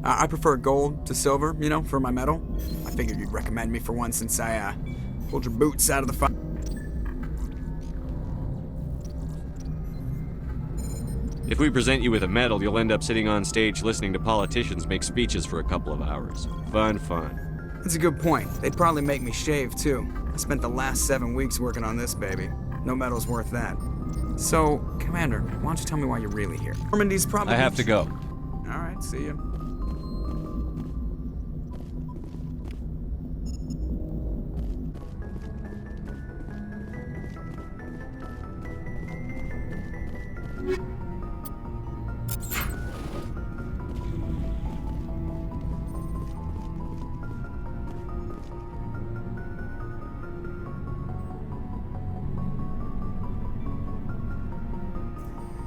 I prefer gold to silver, you know, for my medal. I figured you'd recommend me for one since I, pulled your boots out of the fire. If we present you with a medal, you'll end up sitting on stage listening to politicians make speeches for a couple of hours. Fun, fun. That's a good point. They'd probably make me shave, too. I spent the last 7 weeks working on this baby. No medal's worth that. So, Commander, why don't you tell me why you're really here? Normandy's probably... I have to go. Alright, see ya.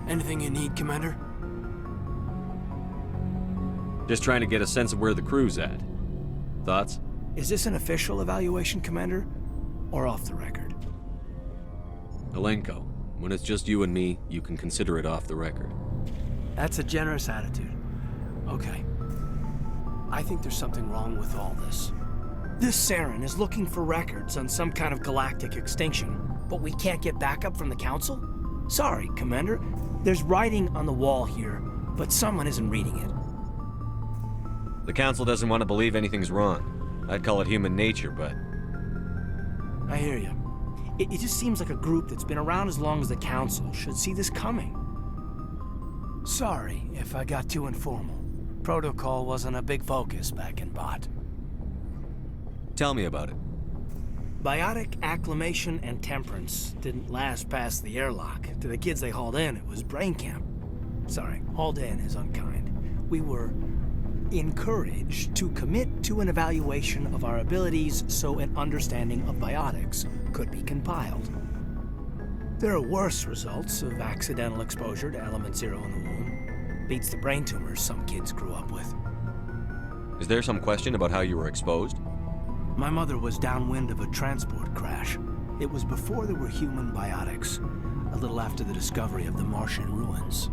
Anything you need, Commander? Just trying to get a sense of where the crew's at. Thoughts? Is this an official evaluation, Commander? Or off the record? Alenko, when it's just you and me, you can consider it off the record. That's a generous attitude. Okay. I think there's something wrong with all this. This Saren is looking for records on some kind of galactic extinction, but we can't get backup from the Council? Sorry, Commander. There's writing on the wall here, but someone isn't reading it. The Council doesn't want to believe anything's wrong. I'd call it human nature, but... I hear you. It just seems like a group that's been around as long as the Council should see this coming. Sorry if I got too informal. Protocol wasn't a big focus back in Bot. Tell me about it. Biotic acclamation and temperance didn't last past the airlock. To the kids they hauled in, it was brain camp. Sorry, hauled in is unkind. We were encouraged to commit to an evaluation of our abilities so an understanding of biotics could be compiled. There are worse results of accidental exposure to element 0 in the womb. Beats the brain tumors some kids grew up with. Is there some question about how you were exposed? My mother was downwind of a transport crash. It was before there were human biotics, a little after the discovery of the Martian ruins.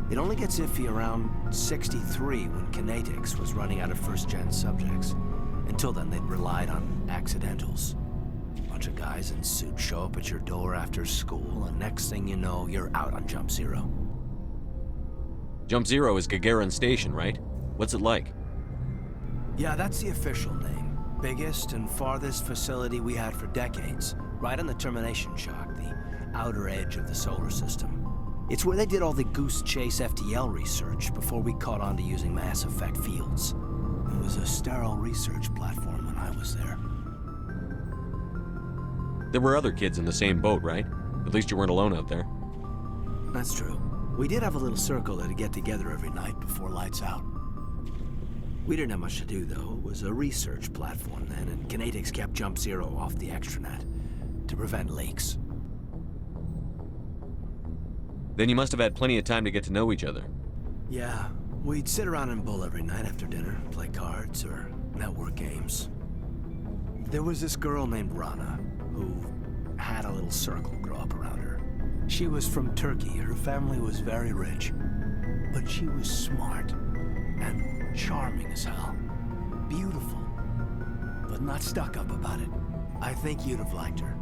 It only gets iffy around 63 when kinetics was running out of first-gen subjects. Until then, they'd relied on accidentals. Bunch of guys in suits show up at your door after school, and next thing you know, you're out on Jump Zero. Jump Zero is Gagarin Station, right? What's it like? Yeah, that's the official name. Biggest and farthest facility we had for decades, right on the termination shock, the outer edge of the solar system. It's where they did all the Goose Chase FTL research before we caught on to using mass effect fields. It was a sterile research platform when I was there. There were other kids in the same boat, right? At least you weren't alone out there. That's true. We did have a little circle that'd get together every night before lights out. We didn't have much to do, though. It was a research platform then, and kinetics kept Jump Zero off the extranet to prevent leaks. Then you must have had plenty of time to get to know each other. Yeah, we'd sit around and bull every night after dinner, play cards or network games. There was this girl named Rana, who had a little circle grow up around her. She was from Turkey. Her family was very rich, but she was smart and charming as hell. Beautiful, but not stuck up about it. I think you'd have liked her.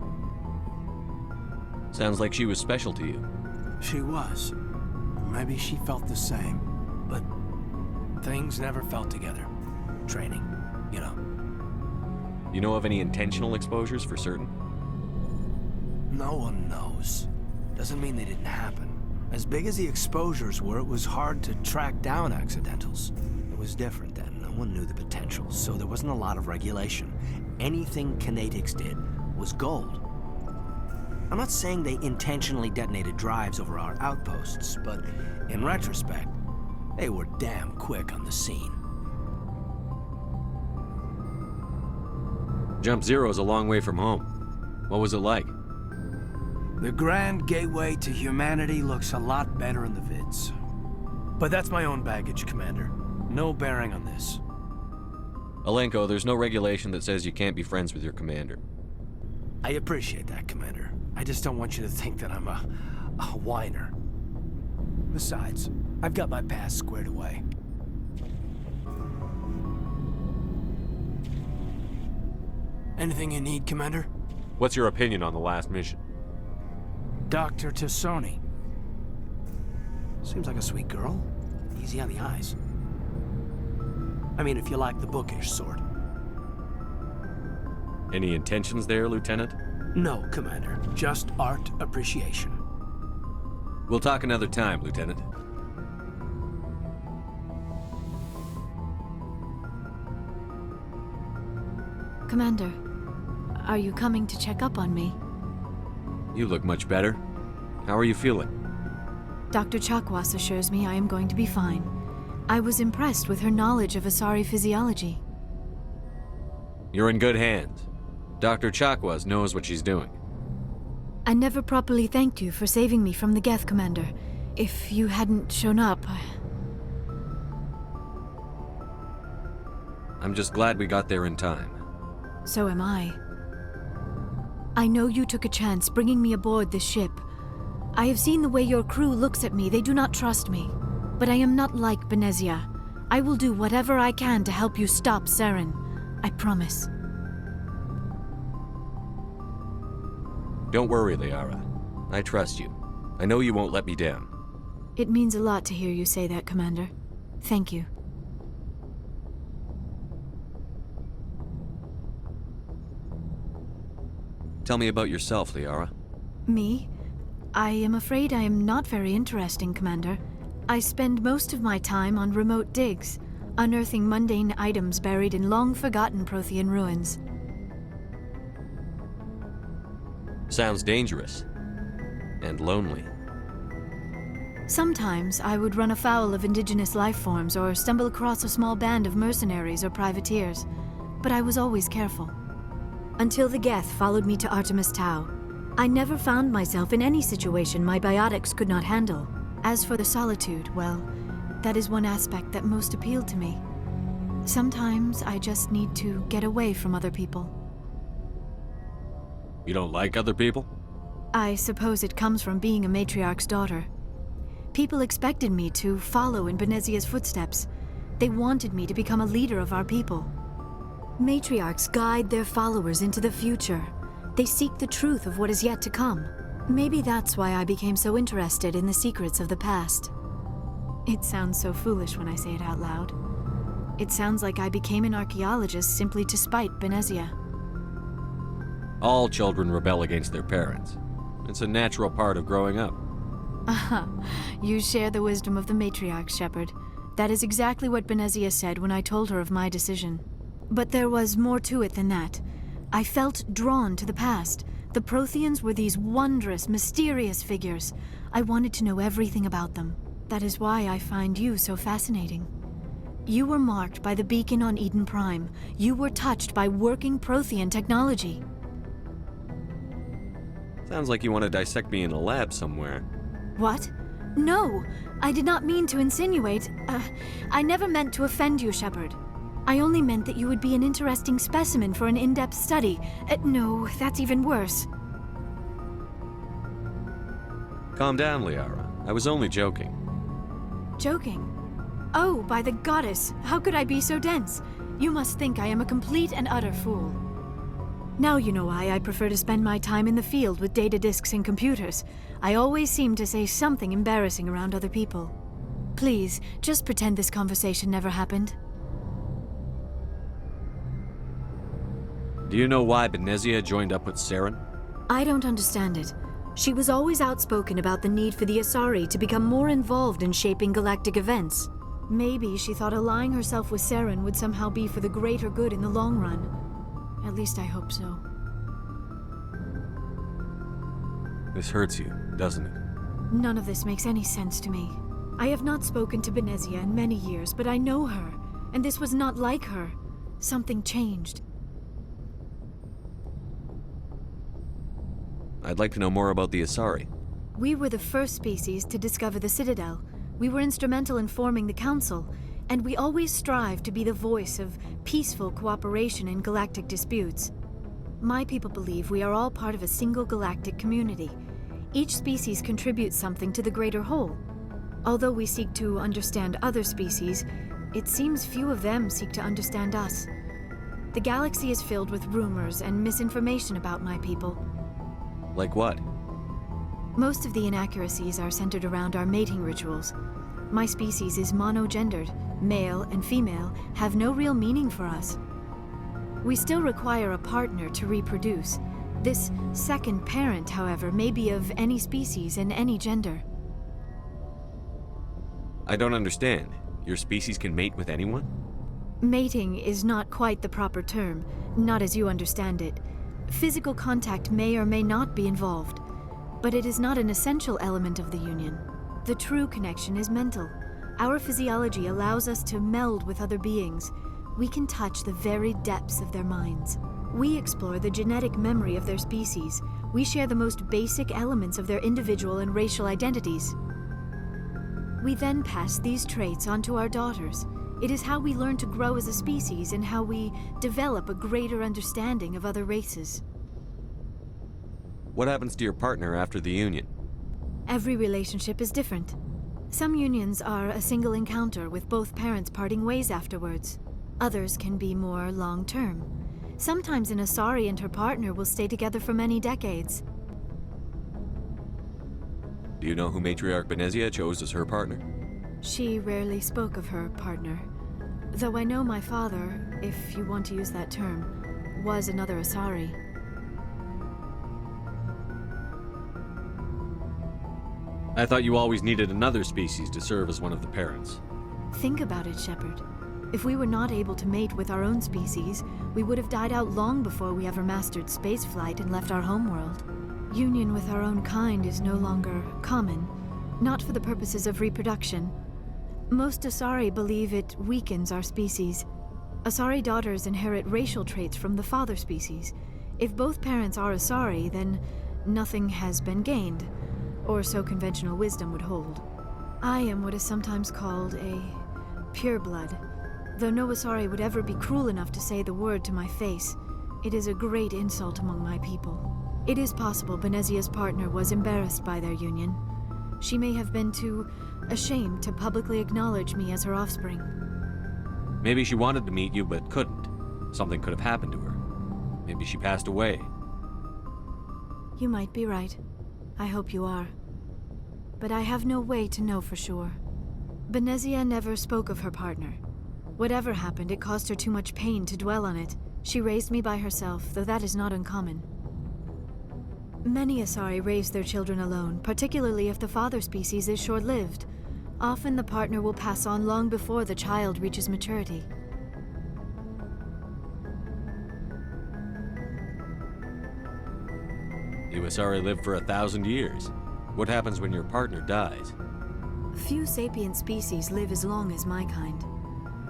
Sounds like she was special to you. She was. Maybe she felt the same, but things never felt together. Training, you know. You know of any intentional exposures for certain? No one knows. Doesn't mean they didn't happen. As big as the exposures were, it was hard to track down accidentals. It was different then. No one knew the potential, so there wasn't a lot of regulation. Anything kinetics did was gold. I'm not saying they intentionally detonated drives over our outposts, but in retrospect, they were damn quick on the scene. Jump Zero is a long way from home. What was it like? The grand gateway to humanity looks a lot better in the vids. But that's my own baggage, Commander. No bearing on this. Alenko, there's no regulation that says you can't be friends with your commander. I appreciate that, Commander. I just don't want you to think that I'm a whiner. Besides, I've got my past squared away. Anything you need, Commander? What's your opinion on the last mission? Dr. Tassoni. Seems like a sweet girl. Easy on the eyes. I mean, if you like the bookish sort. Any intentions there, Lieutenant? No, Commander. Just art appreciation. We'll talk another time, Lieutenant. Commander, are you coming to check up on me? You look much better. How are you feeling? Dr. Chakwas assures me I am going to be fine. I was impressed with her knowledge of Asari physiology. You're in good hands. Dr. Chakwas knows what she's doing. I never properly thanked you for saving me from the Geth, Commander. If you hadn't shown up, I'm just glad we got there in time. So am I. I know you took a chance bringing me aboard this ship. I have seen the way your crew looks at me. They do not trust me. But I am not like Benezia. I will do whatever I can to help you stop Saren. I promise. Don't worry, Liara. I trust you. I know you won't let me down. It means a lot to hear you say that, Commander. Thank you. Tell me about yourself, Liara. Me? I am afraid I am not very interesting, Commander. I spend most of my time on remote digs, unearthing mundane items buried in long-forgotten Prothean ruins. Sounds dangerous. And lonely. Sometimes I would run afoul of indigenous life forms or stumble across a small band of mercenaries or privateers, but I was always careful. Until the Geth followed me to Artemis Tau, I never found myself in any situation my biotics could not handle. As for the solitude, well, that is one aspect that most appealed to me. Sometimes I just need to get away from other people. You don't like other people? I suppose it comes from being a matriarch's daughter. People expected me to follow in Benezia's footsteps. They wanted me to become a leader of our people. Matriarchs guide their followers into the future. They seek the truth of what is yet to come. Maybe that's why I became so interested in the secrets of the past. It sounds so foolish when I say it out loud. It sounds like I became an archaeologist simply to spite Benezia. All children rebel against their parents. It's a natural part of growing up. Aha, you share the wisdom of the matriarch, Shepard. That is exactly what Benezia said when I told her of my decision. But there was more to it than that. I felt drawn to the past. The Protheans were these wondrous, mysterious figures. I wanted to know everything about them. That is why I find you so fascinating. You were marked by the beacon on Eden Prime. You were touched by working Prothean technology. Sounds like you want to dissect me in a lab somewhere. What? No! I did not mean to insinuate. I never meant to offend you, Shepard. I only meant that you would be an interesting specimen for an in-depth study. No, that's even worse. Calm down, Liara. I was only joking. Joking? Oh, by the goddess, how could I be so dense? You must think I am a complete and utter fool. Now you know why I prefer to spend my time in the field with data disks and computers. I always seem to say something embarrassing around other people. Please, just pretend this conversation never happened. Do you know why Benezia joined up with Saren? I don't understand it. She was always outspoken about the need for the Asari to become more involved in shaping galactic events. Maybe she thought allying herself with Saren would somehow be for the greater good in the long run. At least I hope so. This hurts you, doesn't it? None of this makes any sense to me. I have not spoken to Benezia in many years, but I know her, and this was not like her. Something changed. I'd like to know more about the Asari. We were the first species to discover the Citadel. We were instrumental in forming the Council, and we always strive to be the voice of peaceful cooperation in galactic disputes. My people believe we are all part of a single galactic community. Each species contributes something to the greater whole. Although we seek to understand other species, it seems few of them seek to understand us. The galaxy is filled with rumors and misinformation about my people. Like what? Most of the inaccuracies are centered around our mating rituals. My species is monogendered. Male and female have no real meaning for us. We still require a partner to reproduce. This second parent, however, may be of any species and any gender. I don't understand. Your species can mate with anyone? Mating is not quite the proper term, not as you understand it. Physical contact may or may not be involved, but it is not an essential element of the union. The true connection is mental. Our physiology allows us to meld with other beings. We can touch the very depths of their minds. We explore the genetic memory of their species. We share the most basic elements of their individual and racial identities. We then pass these traits on to our daughters. It is how we learn to grow as a species and how we develop a greater understanding of other races. What happens to your partner after the union? Every relationship is different. Some unions are a single encounter with both parents parting ways afterwards. Others can be more long-term. Sometimes an Asari and her partner will stay together for many decades. Do you know who Matriarch Benezia chose as her partner? She rarely spoke of her partner. Though I know my father, if you want to use that term, was another Asari. I thought you always needed another species to serve as one of the parents. Think about it, Shepard. If we were not able to mate with our own species, we would have died out long before we ever mastered spaceflight and left our homeworld. Union with our own kind is no longer common, not for the purposes of reproduction. Most Asari believe it weakens our species. Asari daughters inherit racial traits from the father species. If both parents are Asari, then nothing has been gained, or so conventional wisdom would hold. I am what is sometimes called a pureblood. Though no Asari would ever be cruel enough to say the word to my face, it is a great insult among my people. It is possible Benezia's partner was embarrassed by their union. She may have been too ashamed to publicly acknowledge me as her offspring. Maybe she wanted to meet you but couldn't. Something could have happened to her. Maybe she passed away. You might be right. I hope you are. But I have no way to know for sure. Benezia never spoke of her partner. Whatever happened, it caused her too much pain to dwell on it. She raised me by herself, though that is not uncommon. Many Asari raise their children alone, particularly if the father species is short-lived. Often the partner will pass on long before the child reaches maturity. You Asari live for 1,000 years. What happens when your partner dies? Few sapient species live as long as my kind.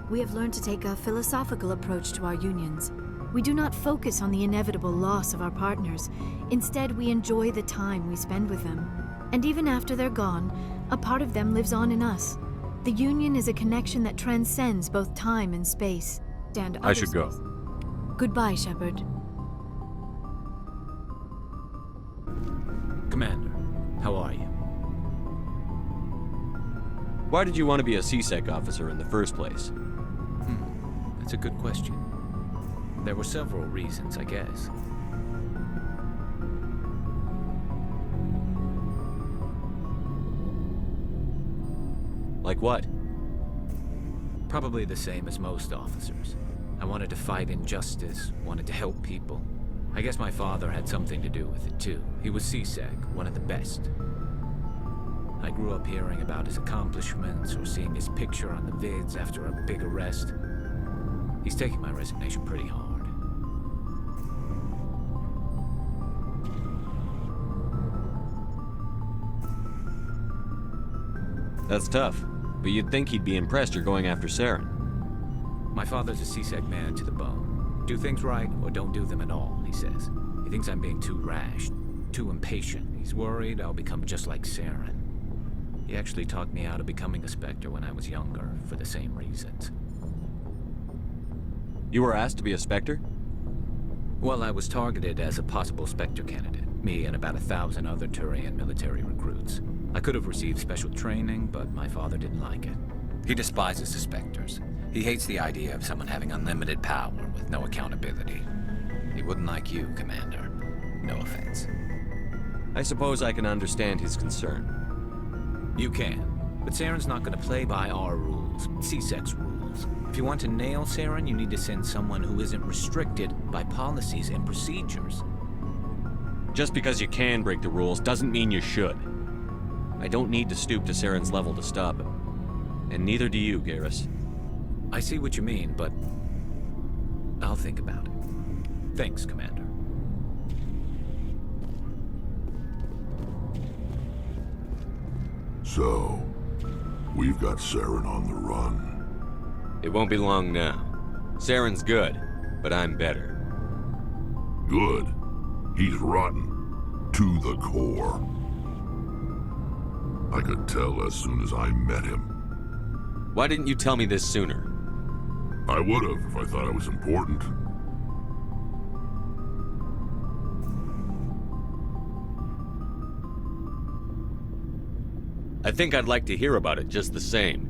We have learned to take a philosophical approach to our unions. We do not focus on the inevitable loss of our partners. Instead, we enjoy the time we spend with them. And even after they're gone, a part of them lives on in us. The union is a connection that transcends both time and space. And I should go. Goodbye, Shepard. Commander, how are you? Why did you want to be a CSEC officer in the first place? That's a good question. There were several reasons, I guess. Like what? Probably the same as most officers. I wanted to fight injustice, wanted to help people. I guess my father had something to do with it too. He was CSEC, one of the best. I grew up hearing about his accomplishments or seeing his picture on the vids after a big arrest. He's taking my resignation pretty hard. That's tough, but you'd think he'd be impressed you're going after Saren. My father's a CSEC man to the bone. Do things right or don't do them at all, he says. He thinks I'm being too rash, too impatient. He's worried I'll become just like Saren. He actually talked me out of becoming a Spectre when I was younger, for the same reasons. You were asked to be a Spectre? Well, I was targeted as a possible Spectre candidate. Me and about 1,000 other Turian military recruits. I could have received special training, but my father didn't like it. He despises the Spectres. He hates the idea of someone having unlimited power with no accountability. He wouldn't like you, Commander. No offense. I suppose I can understand his concern. You can, but Saren's not going to play by our rules, C-Sec's rules. If you want to nail Saren, you need to send someone who isn't restricted by policies and procedures. Just because you can break the rules doesn't mean you should. I don't need to stoop to Saren's level to stop him. And neither do you, Garrus. I see what you mean, but I'll think about it. Thanks, Commander. So, we've got Saren on the run. It won't be long now. Saren's good, but I'm better. Good. He's rotten. To the core. I could tell as soon as I met him. Why didn't you tell me this sooner? I would have if I thought I was important. I think I'd like to hear about it just the same.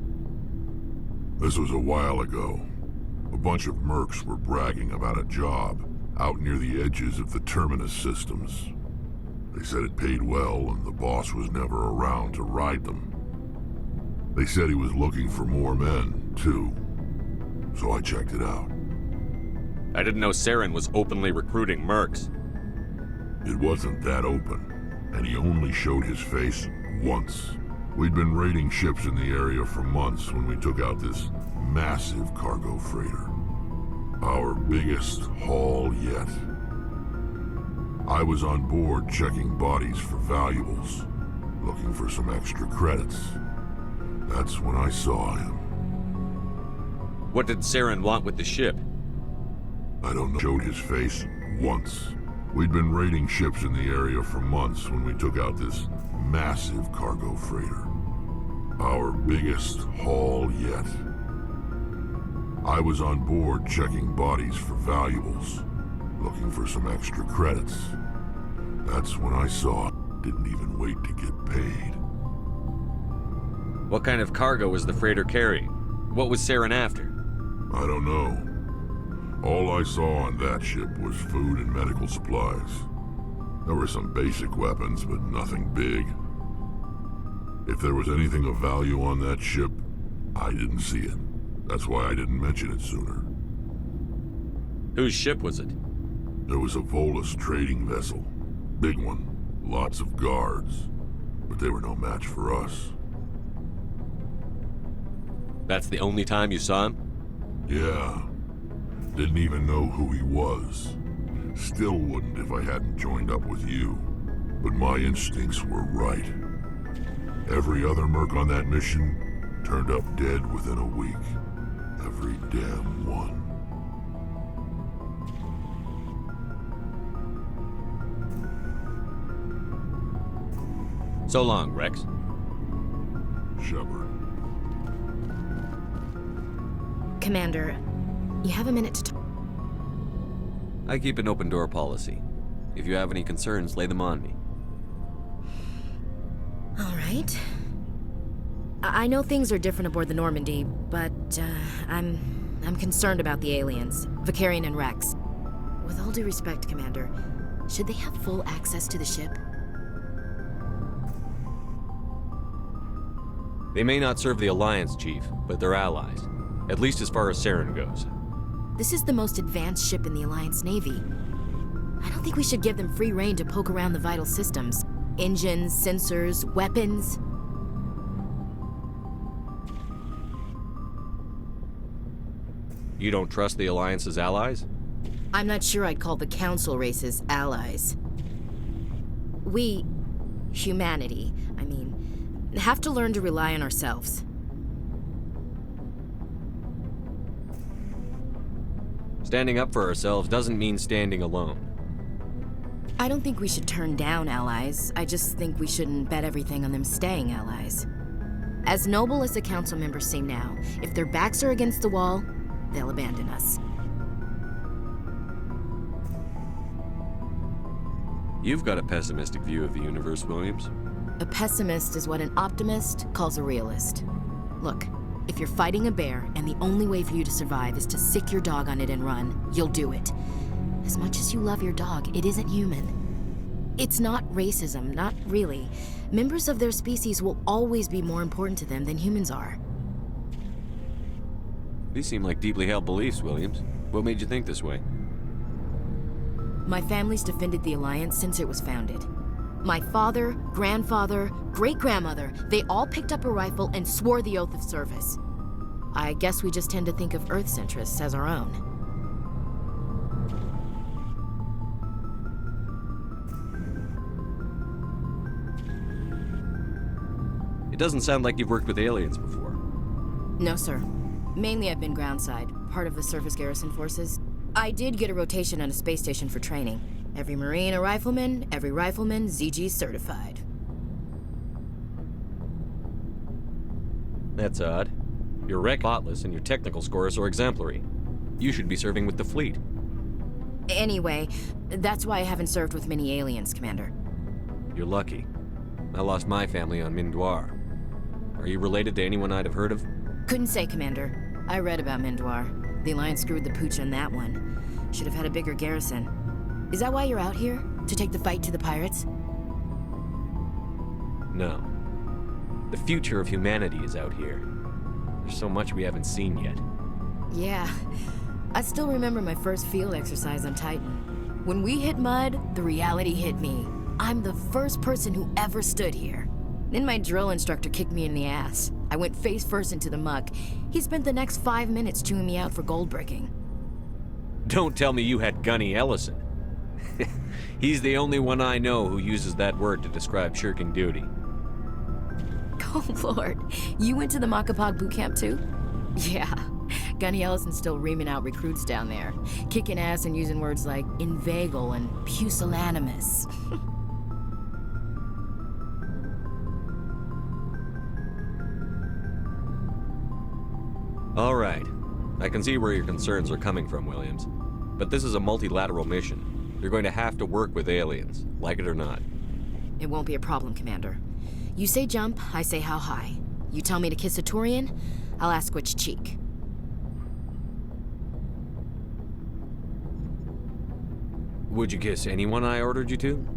This was a while ago. A bunch of mercs were bragging about a job out near the edges of the Terminus systems. They said it paid well and the boss was never around to ride them. They said he was looking for more men, too. So I checked it out. I didn't know Saren was openly recruiting mercs. It wasn't that open, and he only showed his face once. We'd been raiding ships in the area for months when we took out this massive cargo freighter. Our biggest haul yet. I was on board checking bodies for valuables, looking for some extra credits. That's when I saw him. What did Saren want with the ship? I don't know. Showed his face once. We'd been raiding ships in the area for months when we took out this massive cargo freighter. Our biggest haul yet. I was on board checking bodies for valuables, looking for some extra credits. That's when I saw it. Didn't even wait to get paid. What kind of cargo was the freighter carrying? What was Saren after? I don't know. All I saw on that ship was food and medical supplies. There were some basic weapons, but nothing big. If there was anything of value on that ship, I didn't see it. That's why I didn't mention it sooner. Whose ship was it? There was a Volus trading vessel. Big one. Lots of guards. But they were no match for us. That's the only time you saw him? Yeah. Didn't even know who he was. Still wouldn't if I hadn't joined up with you. But my instincts were right. Every other merc on that mission turned up dead within a week. Every damn one. So long, Rex. Shepard. Commander, you have a minute to talk. I keep an open door policy. If you have any concerns, lay them on me. All right. I know things are different aboard the Normandy, but I'm concerned about the aliens, Vicarian and Rex. With all due respect, Commander, should they have full access to the ship? They may not serve the Alliance, Chief, but they're allies. At least as far as Saren goes. This is the most advanced ship in the Alliance Navy. I don't think we should give them free rein to poke around the vital systems. Engines, sensors, weapons. You don't trust the Alliance's allies? I'm not sure I'd call the Council races allies. We, humanity, have to learn to rely on ourselves. Standing up for ourselves doesn't mean standing alone. I don't think we should turn down allies. I just think we shouldn't bet everything on them staying allies. As noble as the Council members seem now, if their backs are against the wall, they'll abandon us. You've got a pessimistic view of the universe, Williams. A pessimist is what an optimist calls a realist. Look, If you're fighting a bear and the only way for you to survive is to sick your dog on it and run, you'll do it. As much as you love your dog, it isn't human. It's not racism, not really. Members of their species will always be more important to them than humans are. These seem like deeply held beliefs, Williams. What made you think this way? My family's defended the Alliance since it was founded. My father, grandfather, great-grandmother, they all picked up a rifle and swore the oath of service. I guess we just tend to think of Earth's interests as our own. It doesn't sound like you've worked with aliens before. No, sir. Mainly I've been groundside, part of the surface garrison forces. I did get a rotation on a space station for training. Every Marine a rifleman, every rifleman ZG certified. That's odd. You're wrecked spotless and your technical scores are exemplary. You should be serving with the fleet. Anyway, that's why I haven't served with many aliens, Commander. You're lucky. I lost my family on Mindoir. Are you related to anyone I'd have heard of? Couldn't say, Commander. I read about Mindoir. The Alliance screwed the pooch on that one. Should have had a bigger garrison. Is that why you're out here? To take the fight to the pirates? No. The future of humanity is out here. There's so much we haven't seen yet. Yeah. I still remember my first field exercise on Titan. When we hit mud, the reality hit me. I'm the first person who ever stood here. Then my drill instructor kicked me in the ass. I went face first into the muck. He spent the next 5 minutes chewing me out for gold bricking. Don't tell me you had Gunny Ellison. He's the only one I know who uses that word to describe shirking duty. Oh, Lord. You went to the Makapog boot camp, too? Yeah. Gunny Ellison's still reaming out recruits down there. Kicking ass and using words like inveigle and pusillanimous. All right. I can see where your concerns are coming from, Williams. But this is a multilateral mission. You're going to have to work with aliens, like it or not. It won't be a problem, Commander. You say jump, I say how high. You tell me to kiss a Turian, I'll ask which cheek. Would you kiss anyone I ordered you to?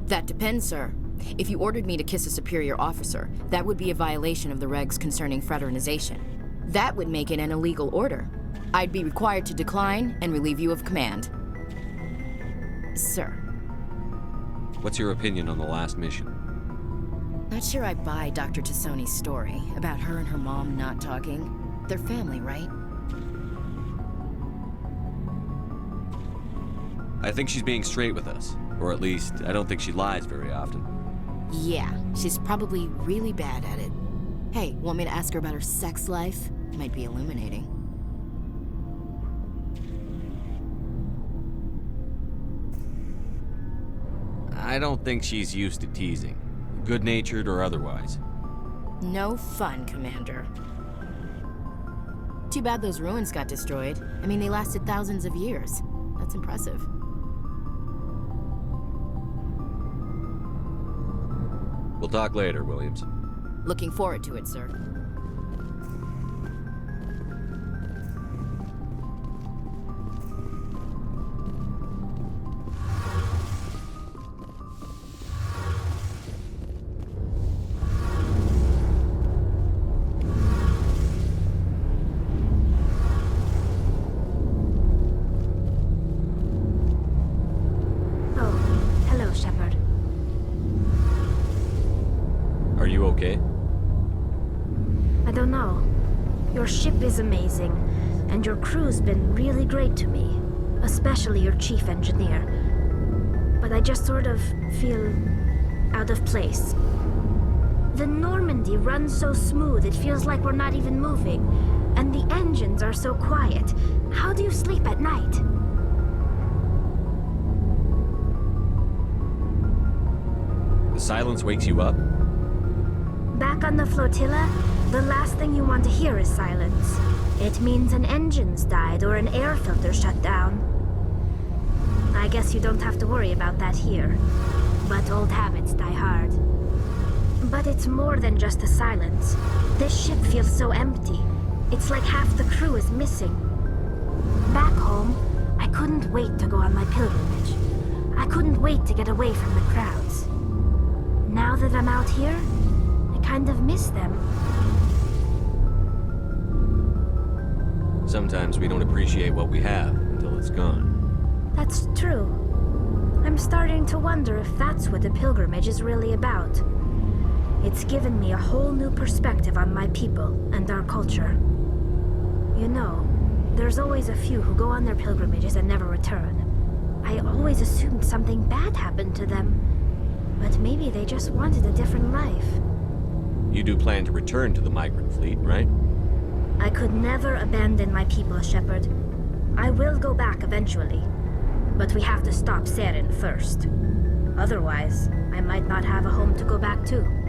That depends, sir. If you ordered me to kiss a superior officer, that would be a violation of the regs concerning fraternization. That would make it an illegal order. I'd be required to decline and relieve you of command. Sir. What's your opinion on the last mission? Not sure I buy Dr. Tassoni's story about her and her mom not talking. They're family, right? I think she's being straight with us. Or at least, I don't think she lies very often. Yeah, she's probably really bad at it. Hey, want me to ask her about her sex life? Might be illuminating. I don't think she's used to teasing. Good-natured or otherwise. No fun, Commander. Too bad those ruins got destroyed. I mean, they lasted thousands of years. That's impressive. We'll talk later, Williams. Looking forward to it, sir. Hello, Shepard. Are you okay? I don't know. Your ship is amazing, and your crew's been really great to me, especially your chief engineer. But I just sort of feel out of place. The Normandy runs so smooth it feels like we're not even moving, and the engines are so quiet. How do you sleep at night? The silence wakes you up? Back on the flotilla, the last thing you want to hear is silence. It means an engine's died or an air filter shut down. I guess you don't have to worry about that here. But old habits die hard. But it's more than just the silence. This ship feels so empty. It's like half the crew is missing. Back home, I couldn't wait to go on my pilgrimage. I couldn't wait to get away from the crowds. Now that I'm out here, I kind of miss them. Sometimes we don't appreciate what we have until it's gone. That's true. I'm starting to wonder if that's what the pilgrimage is really about. It's given me a whole new perspective on my people and our culture. You know, there's always a few who go on their pilgrimages and never return. I always assumed something bad happened to them. But maybe they just wanted a different life. You do plan to return to the migrant fleet, right? I could never abandon my people, Shepard. I will go back eventually. But we have to stop Saren first. Otherwise, I might not have a home to go back to.